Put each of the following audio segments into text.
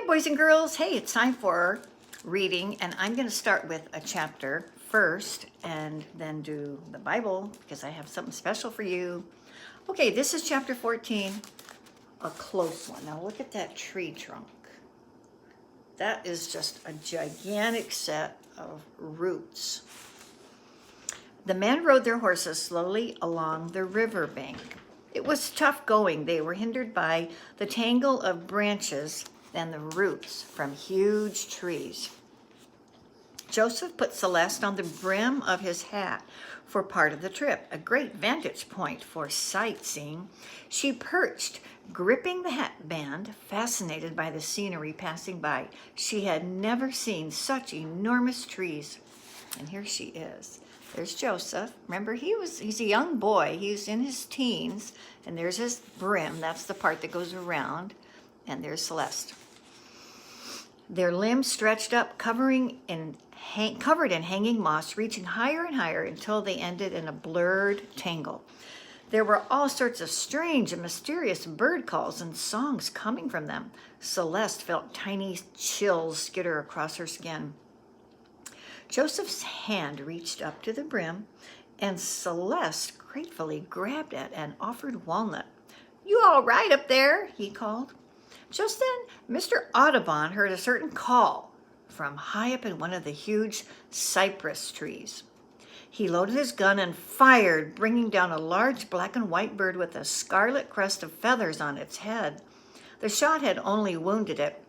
Hi, boys and girls. Hey, it's time for reading, and I'm going to start with a chapter first and then do the Bible because I have something special for you. Okay, this is chapter 14, a close one. Now, look at that tree trunk. That is just a gigantic set of roots. The men rode their horses slowly along the river bank. It was tough going. They were hindered by the tangle of branches and the roots from huge trees. Joseph put Celeste on the brim of his hat for part of the trip, a great vantage point for sightseeing. She perched, gripping the hat band, fascinated by the scenery passing by. She had never seen such enormous trees. And here she is. There's Joseph. Remember, he's a young boy. He's in his teens. And there's his brim. That's the part that goes around. And there's Celeste. Their limbs stretched up, covered in hanging moss, reaching higher and higher until they ended in a blurred tangle. There were all sorts of strange and mysterious bird calls and songs coming from them. Celeste felt tiny chills skitter across her skin. Joseph's hand reached up to the brim, and Celeste gratefully grabbed at an offered walnut. "You all right up there?" he called. Just then, Mr. Audubon heard a certain call from high up in one of the huge cypress trees. He loaded his gun and fired, bringing down a large black and white bird with a scarlet crest of feathers on its head. The shot had only wounded it,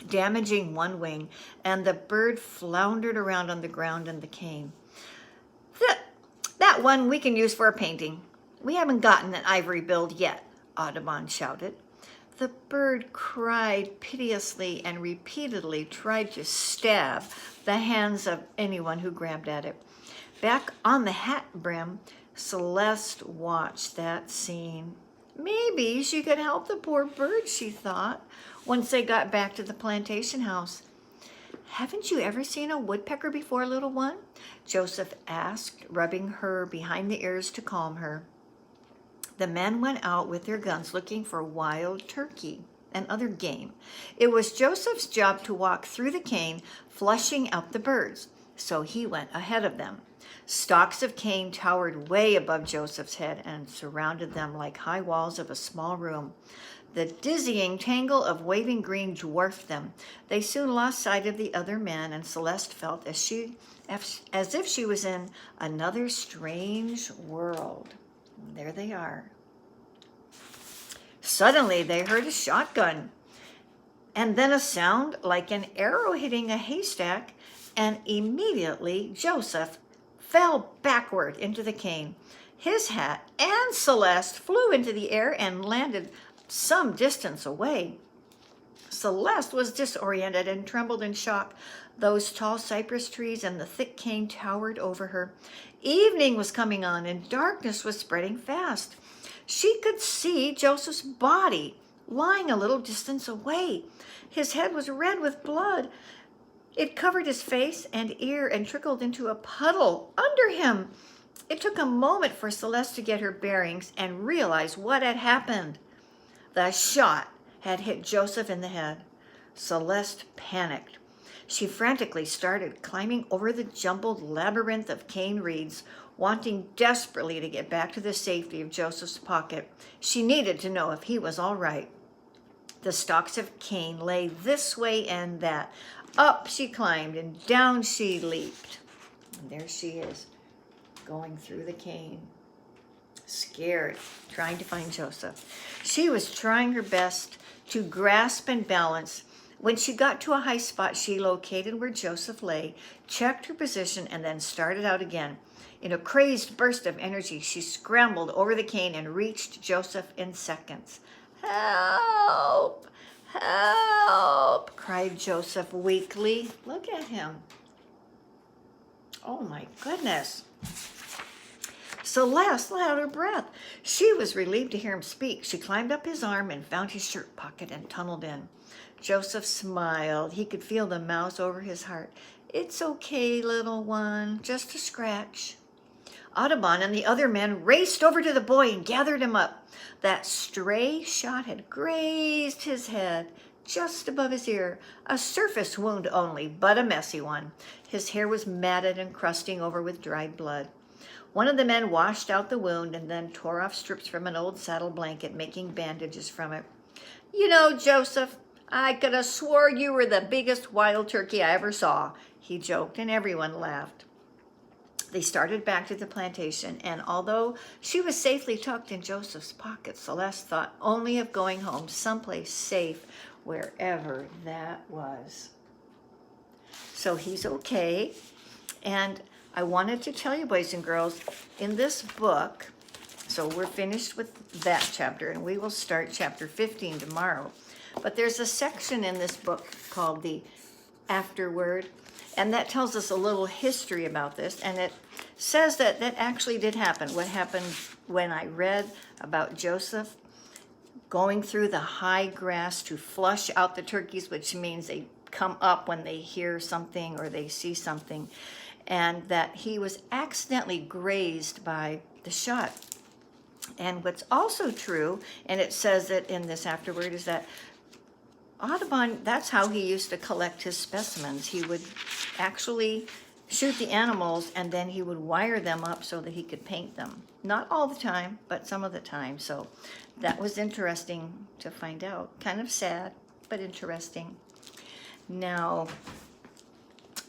damaging one wing, and the bird floundered around on the ground in the cane. That one we can use for a painting. We haven't gotten an ivory build yet," Audubon shouted. The bird cried piteously and repeatedly tried to stab the hands of anyone who grabbed at it. Back on the hat brim, Celeste watched that scene. Maybe she could help the poor bird, she thought, once they got back to the plantation house. "Haven't you ever seen a woodpecker before, little one?" Joseph asked, rubbing her behind the ears to calm her. The men went out with their guns looking for wild turkey and other game. It was Joseph's job to walk through the cane, flushing out the birds, so he went ahead of them. Stalks of cane towered way above Joseph's head and surrounded them like high walls of a small room. The dizzying tangle of waving green dwarfed them. They soon lost sight of the other men, and Celeste felt as if she was in another strange world. There they are. Suddenly, they heard a shotgun, and then a sound like an arrow hitting a haystack, and immediately Joseph fell backward into the cane. His hat and Celeste flew into the air and landed some distance away. Celeste was disoriented and trembled in shock. Those tall cypress trees and the thick cane towered over her. Evening was coming on and darkness was spreading fast. She could see Joseph's body lying a little distance away. His head was red with blood. It covered his face and ear and trickled into a puddle under him. It took a moment for Celeste to get her bearings and realize what had happened. The shot had hit Joseph in the head. Celeste panicked. She frantically started climbing over the jumbled labyrinth of cane reeds, wanting desperately to get back to the safety of Joseph's pocket. She needed to know if he was all right. The stalks of cane lay this way and that. Up she climbed and down she leaped. And there she is, going through the cane, scared, trying to find Joseph. She was trying her best to grasp and balance. When she got to a high spot, she located where Joseph lay, checked her position, and then started out again. In a crazed burst of energy, she scrambled over the cane and reached Joseph in seconds. "Help! Help!" cried Joseph weakly. Look at him. Oh my goodness. Celeste let out her breath. She was relieved to hear him speak. She climbed up his arm and found his shirt pocket and tunneled in. Joseph smiled. He could feel the mouse over his heart. "It's okay, little one, just a scratch." Audubon and the other men raced over to the boy and gathered him up. That stray shot had grazed his head just above his ear, a surface wound only, but a messy one. His hair was matted and crusting over with dried blood. One of the men washed out the wound and then tore off strips from an old saddle blanket, making bandages from it. You know, Joseph, I could have swore you were the biggest wild turkey I ever saw, he joked, and everyone laughed. They started back to the plantation, and although she was safely tucked in Joseph's pocket, Celeste thought only of going home someplace safe, wherever that was. So he's okay, and I wanted to tell you, boys and girls, in this book, so we're finished with that chapter, and we will start chapter 15 tomorrow, but there's a section in this book called the Afterword, and that tells us a little history about this, and it says that that actually did happen. What happened when I read about Joseph going through the high grass to flush out the turkeys, which means they come up when they hear something or they see something, and that he was accidentally grazed by the shot. And what's also true, and it says it in this Afterword, is that Audubon, that's how he used to collect his specimens. He would actually shoot the animals and then he would wire them up so that he could paint them. Not all the time, but some of the time. So that was interesting to find out. Kind of sad, but interesting. Now,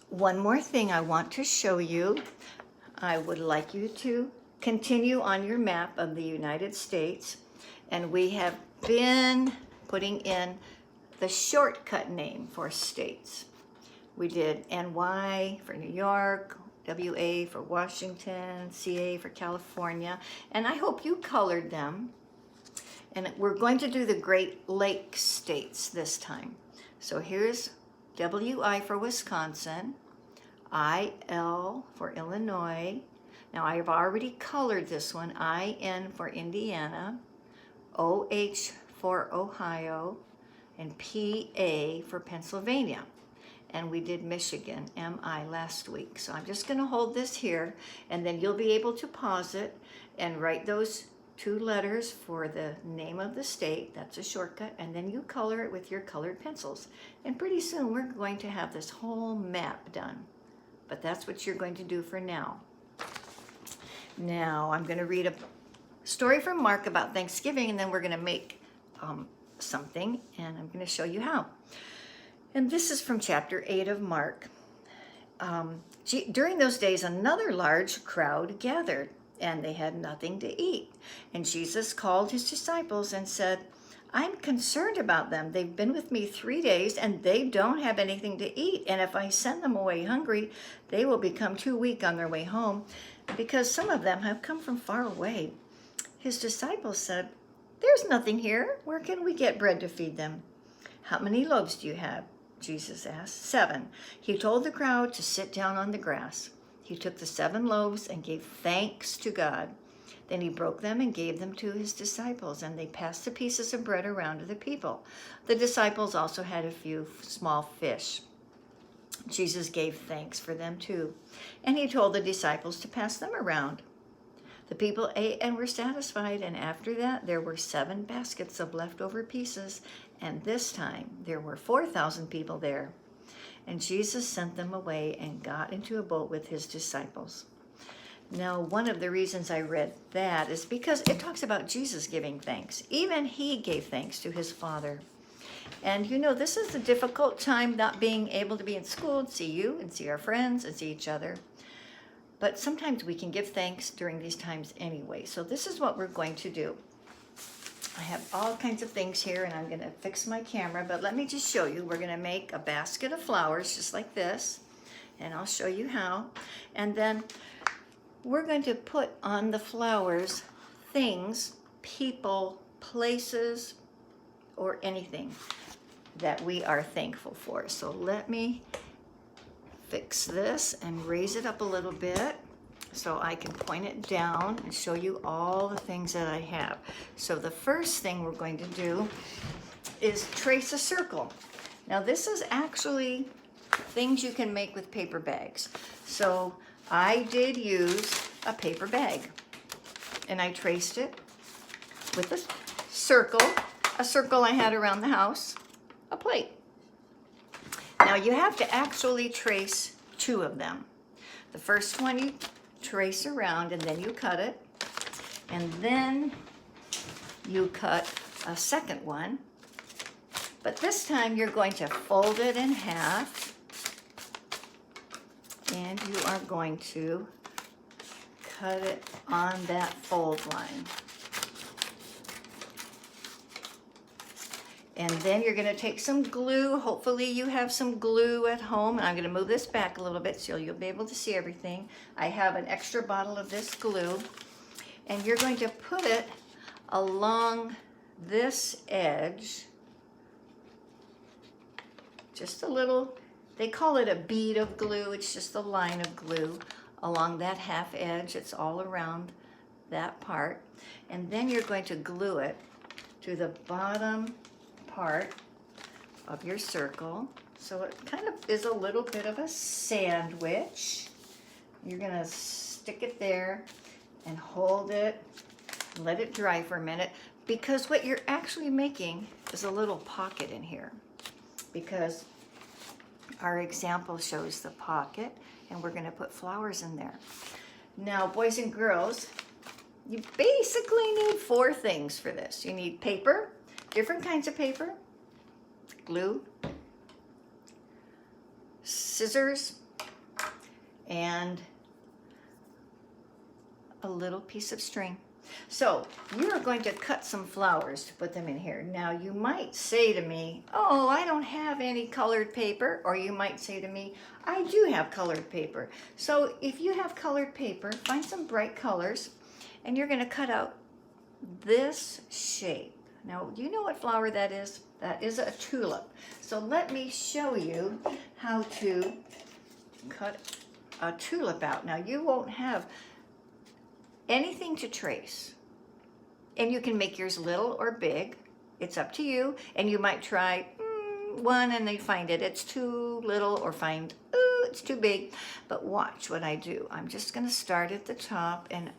one more thing I want to show you. I would like you to continue on your map of the United States. And we have been putting in the shortcut name for states. We did NY for New York, WA for Washington, CA for California, and I hope you colored them. And we're going to do the Great Lakes states this time. So here's WI for Wisconsin, IL for Illinois. Now I've already colored this one, IN for Indiana, OH for Ohio, and PA for Pennsylvania. And we did Michigan, MI, last week. So I'm just going to hold this here, and then you'll be able to pause it and write those 2 letters for the name of the state. That's a shortcut. And then you color it with your colored pencils. And pretty soon we're going to have this whole map done. But that's what you're going to do for now. Now I'm going to read a story from Mark about Thanksgiving, and then we're going to make something, and I'm going to show you how. And this is from chapter 8 of Mark. During those days, another large crowd gathered, and they had nothing to eat. And Jesus called his disciples and said, I'm concerned about them. They've been with me 3 days, and they don't have anything to eat. And if I send them away hungry, they will become too weak on their way home, because some of them have come from far away. His disciples said, There's nothing here. Where can we get bread to feed them? How many loaves do you have? Jesus asked. 7. He told the crowd to sit down on the grass. He took the 7 loaves and gave thanks to God. Then he broke them and gave them to his disciples, and they passed the pieces of bread around to the people. The disciples also had a few small fish. Jesus gave thanks for them too, and he told the disciples to pass them around. The people ate and were satisfied, and after that there were 7 baskets of leftover pieces, and this time there were 4,000 people there. And Jesus sent them away and got into a boat with his disciples. Now, one of the reasons I read that is because it talks about Jesus giving thanks. Even he gave thanks to his Father. And you know, this is a difficult time, not being able to be in school and see you and see our friends and see each other. But sometimes we can give thanks during these times anyway. So this is what we're going to do. I have all kinds of things here, and I'm going to fix my camera, but let me just show you. We're going to make a basket of flowers just like this, and I'll show you how. And then we're going to put on the flowers things, people, places, or anything that we are thankful for. So let me fix this and raise it up a little bit so I can point it down and show you all the things that I have. So the first thing we're going to do is trace a circle. Now this is actually things you can make with paper bags. So I did use a paper bag, and I traced it with a circle I had around the house. a plate. Now you have to actually trace 2 of them. The first one you trace around and then you cut it. And then you cut a second one. But this time you're going to fold it in half. And you are going to cut it on that fold line. And then you're going to take some glue. Hopefully you have some glue at home. And I'm going to move this back a little bit so you'll be able to see everything. I have an extra bottle of this glue. And you're going to put it along this edge. Just a little, they call it a bead of glue. It's just a line of glue along that half edge. It's all around that part. And then you're going to glue it to the bottom part of your circle. So it kind of is a little bit of a sandwich. You're going to stick it there and hold it, let it dry for a minute, because what you're actually making is a little pocket in here, because our example shows the pocket and we're going to put flowers in there. Now, boys and girls, you basically need 4 things for this. You need paper, different kinds of paper, glue, scissors, and a little piece of string. So you are going to cut some flowers to put them in here. Now you might say to me, oh, I don't have any colored paper. Or you might say to me, I do have colored paper. So if you have colored paper, find some bright colors and you're going to cut out this shape. Now, do you know what flower that is? That is a tulip. So let me show you how to cut a tulip out. Now you won't have anything to trace. And you can make yours little or big. It's up to you. And you might try one and then find it's too little, or find, it's too big. But watch what I do. I'm just going to start at the top, and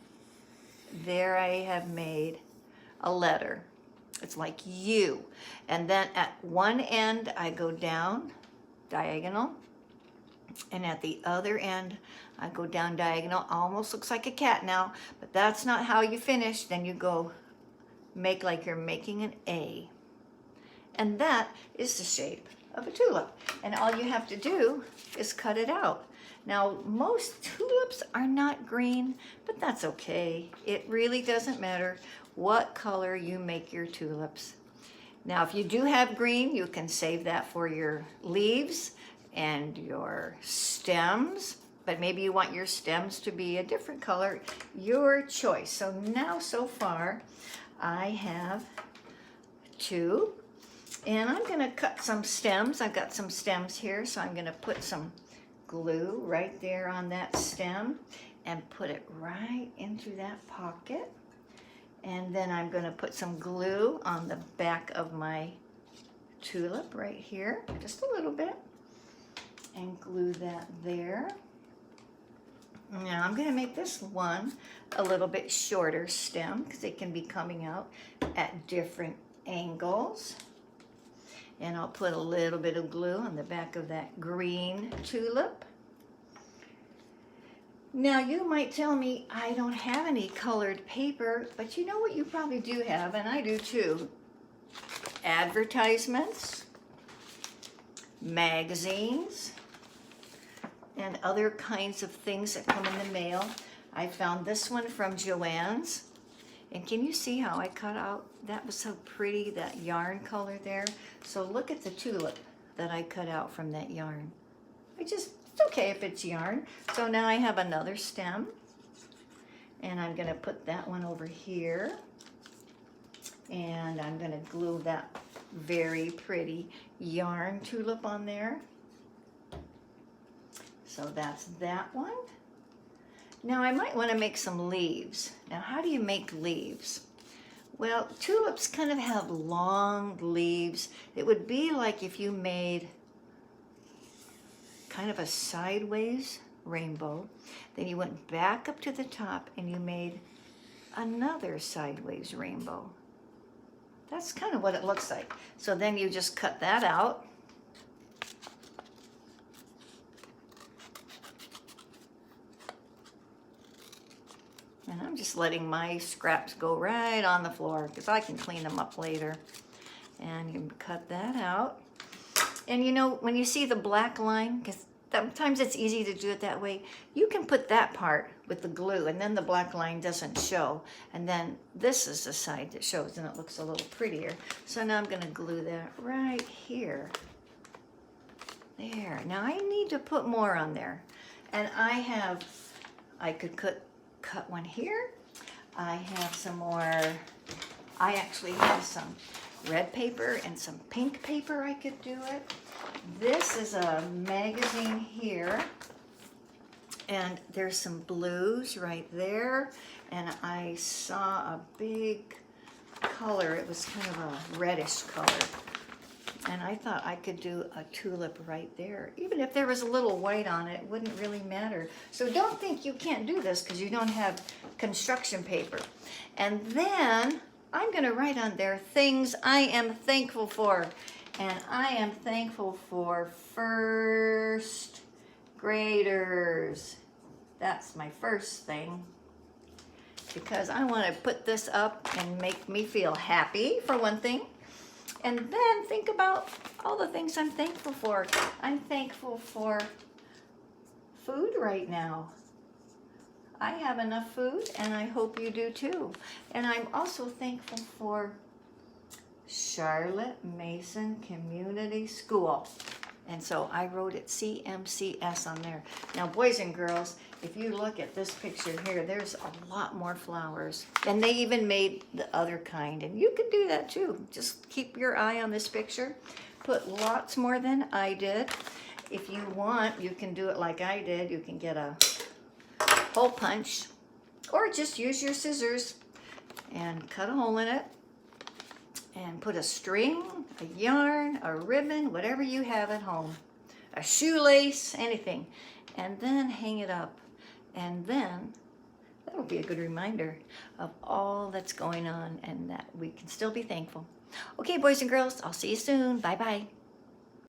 there I have made a letter. It's like U. And then at one end, I go down diagonal. And at the other end, I go down diagonal. Almost looks like a cat now, but that's not how you finish. Then you go make like you're making an A. And that is the shape of a tulip. And all you have to do is cut it out. Now, most tulips are not green, but that's okay. It really doesn't matter what color you make your tulips. Now, if you do have green, you can save that for your leaves and your stems, but maybe you want your stems to be a different color. Your choice. So now, so far, I have 2, and I'm going to cut some stems. I've got some stems here, so I'm going to put some glue right there on that stem and put it right into that pocket. And then I'm going to put some glue on the back of my tulip right here, just a little bit, and glue that there. Now I'm going to make this one a little bit shorter stem because it can be coming out at different angles. And I'll put a little bit of glue on the back of that green tulip. Now you might tell me I don't have any colored paper, but you know what you probably do have, and I do too. Advertisements, magazines, and other kinds of things that come in the mail. I found this one from Joann's. And can you see how I cut out? That was so pretty, that yarn color there. So look at the tulip that I cut out from that yarn. It's okay if it's yarn. So now I have another stem. And I'm going to put that one over here. And I'm going to glue that very pretty yarn tulip on there. So that's that one. Now I might want to make some leaves. Now how do you make leaves? Well, tulips kind of have long leaves. It would be like if you made kind of a sideways rainbow. Then you went back up to the top and you made another sideways rainbow. That's kind of what it looks like. So then you just cut that out. And I'm just letting my scraps go right on the floor because I can clean them up later. And you cut that out. And you know, when you see the black line, because sometimes it's easy to do it that way, you can put that part with the glue and then the black line doesn't show. And then this is the side that shows and it looks a little prettier. So now I'm going to glue that right here. There. Now I need to put more on there. And I could cut one here. I have some more, I actually have some red paper and some pink paper I could do it. This is a magazine here, and there's some blues right there, and I saw a big color. It was kind of a reddish color, and I thought I could do a tulip right there. Even if there was a little white on it, it wouldn't really matter. So don't think you can't do this because you don't have construction paper. And then I'm going to write on there things I am thankful for. And I am thankful for first graders. That's my first thing. Because I want to put this up and make me feel happy, for one thing. And then think about all the things I'm thankful for. I'm thankful for food right now. I have enough food, and I hope you do too. And I'm also thankful for Charlotte Mason Community School. And so I wrote it CMCS on there. Now, boys and girls, if you look at this picture here, there's a lot more flowers. And they even made the other kind. And you can do that too. Just keep your eye on this picture. Put lots more than I did. If you want, you can do it like I did. You can get a hole punch or just use your scissors and cut a hole in it. And put a string, a yarn, a ribbon, whatever you have at home, a shoelace, anything, and then hang it up. And then that'll be a good reminder of all that's going on and that we can still be thankful. Okay, boys and girls, I'll see you soon. Bye-bye.